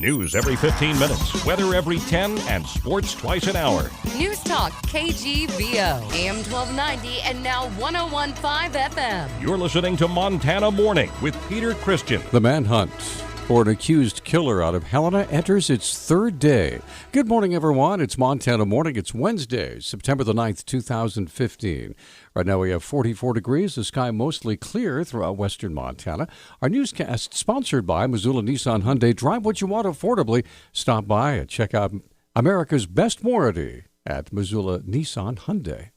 News every 15 minutes, weather every 10, and sports twice an hour. News Talk KGVO, AM 1290 and now 101.5 FM. You're listening to Montana Morning with Peter Christian. The manhunt for an accused killer out of Helena enters its third day. Good morning, everyone. It's Montana Morning. It's Wednesday, September the 9th, 2015. Right now we have 44 degrees, the sky mostly clear throughout western Montana. Our newscast sponsored by Missoula Nissan Hyundai. Drive what you want affordably. Stop by and check out America's best warranty at Missoula Nissan Hyundai.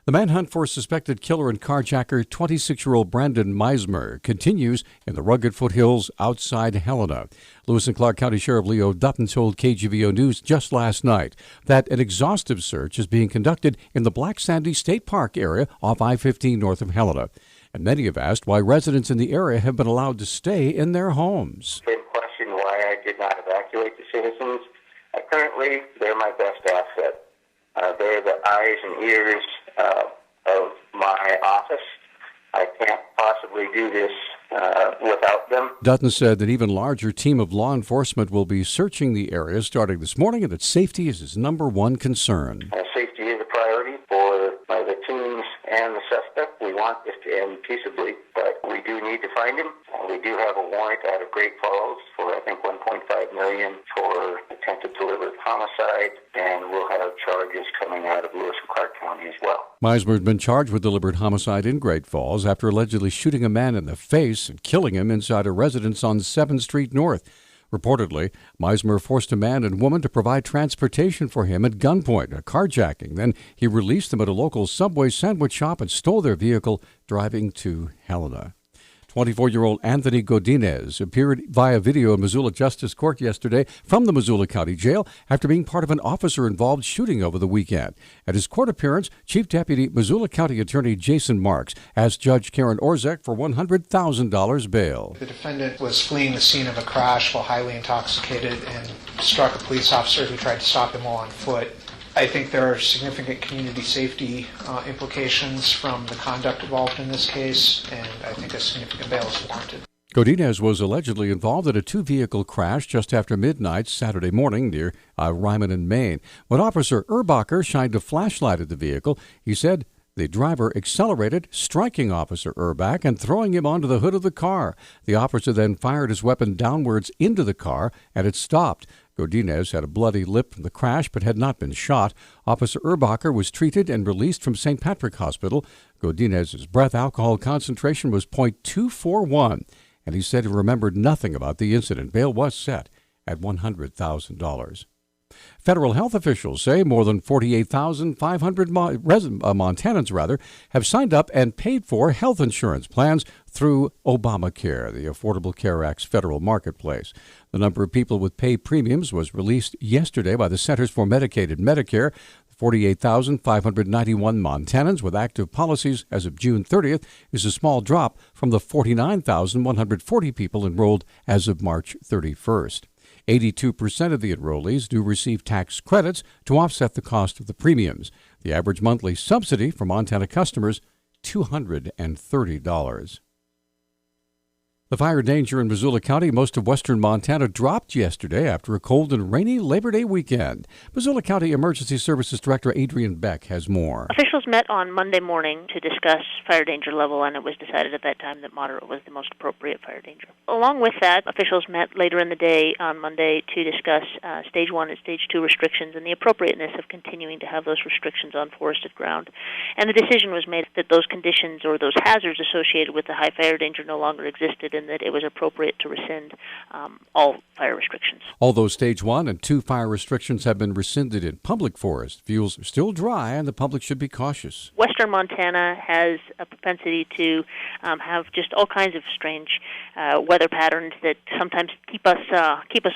The manhunt for suspected killer and carjacker 26-year-old Brandon Meismer continues in the rugged foothills outside Helena. Lewis and Clark County Sheriff Leo Dutton told KGVO News just last night that an exhaustive search is being conducted in the Black Sandy State Park area off I-15 north of Helena. And many have asked why residents in the area have been allowed to stay in their homes. Been questioned why I did not evacuate the citizens. Currently, they're my best asset. They're the eyes and ears of my office. I can't possibly do this without them. Dutton said that even larger team of law enforcement will be searching the area starting this morning and that safety is his number one concern. Safety is a priority for the teams and the suspect. We want this to end peaceably, but we do need to find him. We do have a warrant out of Great Falls for, I think, $1.5 million for attempted deliberate homicide, and we'll have charges coming out of Lewis and Clark County as well. Meismer had been charged with deliberate homicide in Great Falls after allegedly shooting a man in the face and killing him inside a residence on 7th Street North. Reportedly, Meismer forced a man and woman to provide transportation for him at gunpoint, a carjacking. Then he released them at a local Subway sandwich shop and stole their vehicle, driving to Helena. 24-year-old Anthony Godinez appeared via video in Missoula Justice Court yesterday from the Missoula County Jail after being part of an officer-involved shooting over the weekend. At his court appearance, Chief Deputy Missoula County Attorney Jason Marks asked Judge Karen Orzek for $100,000 bail. The defendant was fleeing the scene of a crash while highly intoxicated and struck a police officer who tried to stop him while on foot. I think there are significant community safety implications from the conduct involved in this case, and I think a significant bail is warranted. Godinez was allegedly involved in a two-vehicle crash just after midnight Saturday morning near Ryman in Maine. When Officer Erbacher shined a flashlight at the vehicle, he said the driver accelerated, striking Officer Erbach and throwing him onto the hood of the car. The officer then fired his weapon downwards into the car, and it stopped. Godinez had a bloody lip from the crash but had not been shot. Officer Erbacher was treated and released from St. Patrick Hospital. Godinez's breath alcohol concentration was .241, and he said he remembered nothing about the incident. Bail was set at $100,000. Federal health officials say more than 48,500 Montanans have signed up and paid for health insurance plans through Obamacare, the Affordable Care Act's federal marketplace. The number of people with paid premiums was released yesterday by the Centers for Medicaid and Medicare. 48,591 Montanans with active policies as of June 30th is a small drop from the 49,140 people enrolled as of March 31st. 82% of the enrollees do receive tax credits to offset the cost of the premiums. The average monthly subsidy for Montana customers, $230. The fire danger in Missoula County, most of western Montana, dropped yesterday after a cold and rainy Labor Day weekend. Missoula County Emergency Services Director Adrian Beck has more. Officials met on Monday morning to discuss fire danger level, and it was decided at that time that moderate was the most appropriate fire danger. Along with that, officials met later in the day on Monday to discuss Stage 1 and Stage 2 restrictions and the appropriateness of continuing to have those restrictions on forested ground. And the decision was made that those conditions or those hazards associated with the high fire danger no longer existed, and that it was appropriate to rescind all fire restrictions. Although Stage 1 and 2 fire restrictions have been rescinded in public forests, fuels are still dry and the public should be cautious. Western Montana has a propensity to have just all kinds of strange weather patterns that sometimes keep us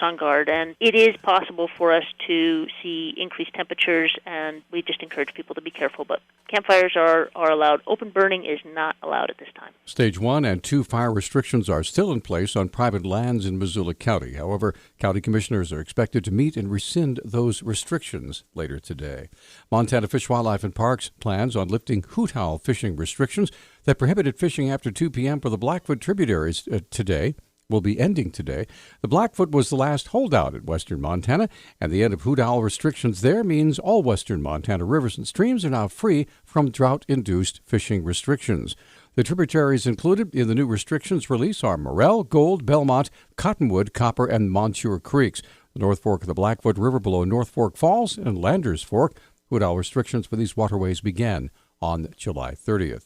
on guard, and it is possible for us to see increased temperatures, and we just encourage people to be careful. But campfires are allowed. Open burning is not allowed at this time. Stage 1 and 2 fire restrictions are still in place on private lands in Missoula County. However, county commissioners are expected to meet and rescind those restrictions later today. Montana Fish, Wildlife, and Parks plans on lifting hoot owl fishing restrictions that prohibited fishing after 2 p.m. for the Blackfoot tributaries today. will be ending today. The Blackfoot was the last holdout in western Montana, and the end of hoot owl restrictions there means all western Montana rivers and streams are now free from drought-induced fishing restrictions. The tributaries included in the new restrictions release are Morel, Gold, Belmont, Cottonwood, Copper, and Montour Creeks. The North Fork of the Blackfoot River below North Fork Falls and Landers Fork. Hoot owl restrictions for these waterways began on July 30th.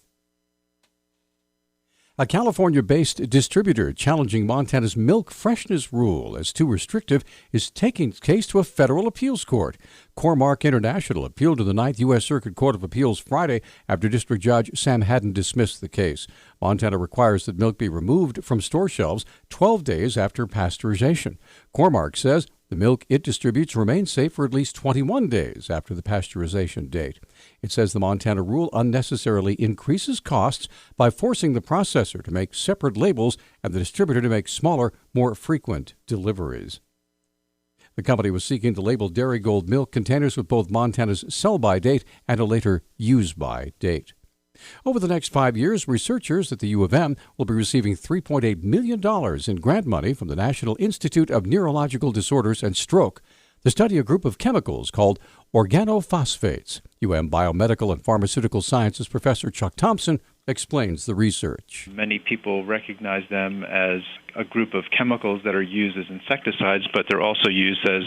A California-based distributor challenging Montana's milk freshness rule as too restrictive is taking its case to a federal appeals court. Core-Mark International appealed to the Ninth U.S. Circuit Court of Appeals Friday after District Judge Sam Haddon dismissed the case. Montana requires that milk be removed from store shelves 12 days after pasteurization. Core-Mark says the milk it distributes remains safe for at least 21 days after the pasteurization date. It says the Montana rule unnecessarily increases costs by forcing the processor to make separate labels and the distributor to make smaller, more frequent deliveries. The company was seeking to label Dairy-Gold milk containers with both Montana's sell-by date and a later use-by date. Over the next 5 years, researchers at the U of M will be receiving $3.8 million in grant money from the National Institute of Neurological Disorders and Stroke to study a group of chemicals called organophosphates. UM Biomedical and Pharmaceutical Sciences professor Chuck Thompson explains the research. Many people recognize them as a group of chemicals that are used as insecticides, but they're also used as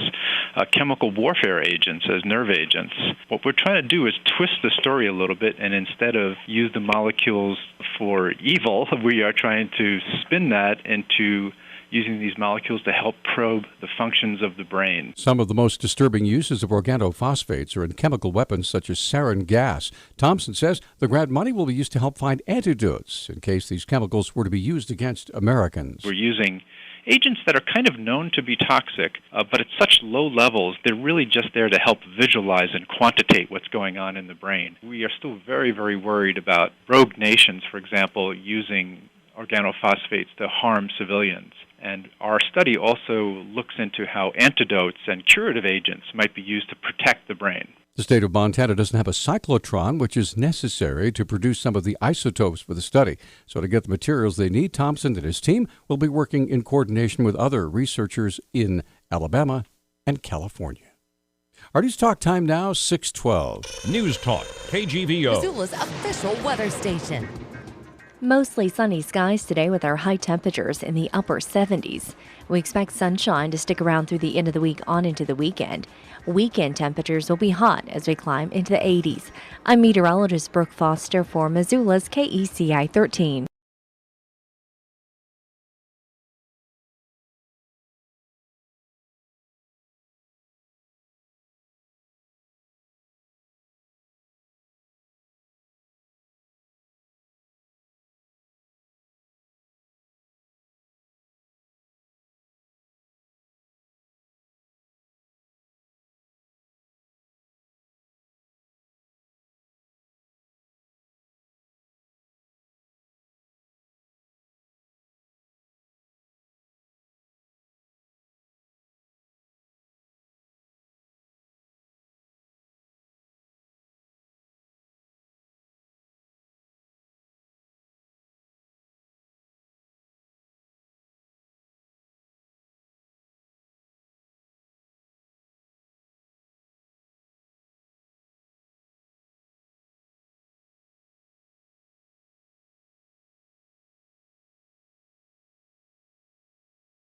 chemical warfare agents, as nerve agents. What we're trying to do is twist the story a little bit, and instead of use the molecules for evil, we are trying to spin that into using these molecules to help probe the functions of the brain. Some of the most disturbing uses of organophosphates are in chemical weapons such as sarin gas. Thompson says the grant money will be used to help find antidotes in case these chemicals were to be used against Americans. We're using agents that are kind of known to be toxic, but at such low levels, they're really just there to help visualize and quantitate what's going on in the brain. We are still very, very worried about rogue nations, for example, using organophosphates to harm civilians. And our study also looks into how antidotes and curative agents might be used to protect the brain. The state of Montana doesn't have a cyclotron, which is necessary to produce some of the isotopes for the study. So to get the materials they need, Thompson and his team will be working in coordination with other researchers in Alabama and California. Our News Talk time now, 6:12. News Talk, KGVO. Missoula's official weather station. Mostly sunny skies today with our high temperatures in the upper 70s. We expect sunshine to stick around through the end of the week on into the weekend. Weekend temperatures will be hot as we climb into the 80s. I'm meteorologist Brooke Foster for Missoula's KECI 13.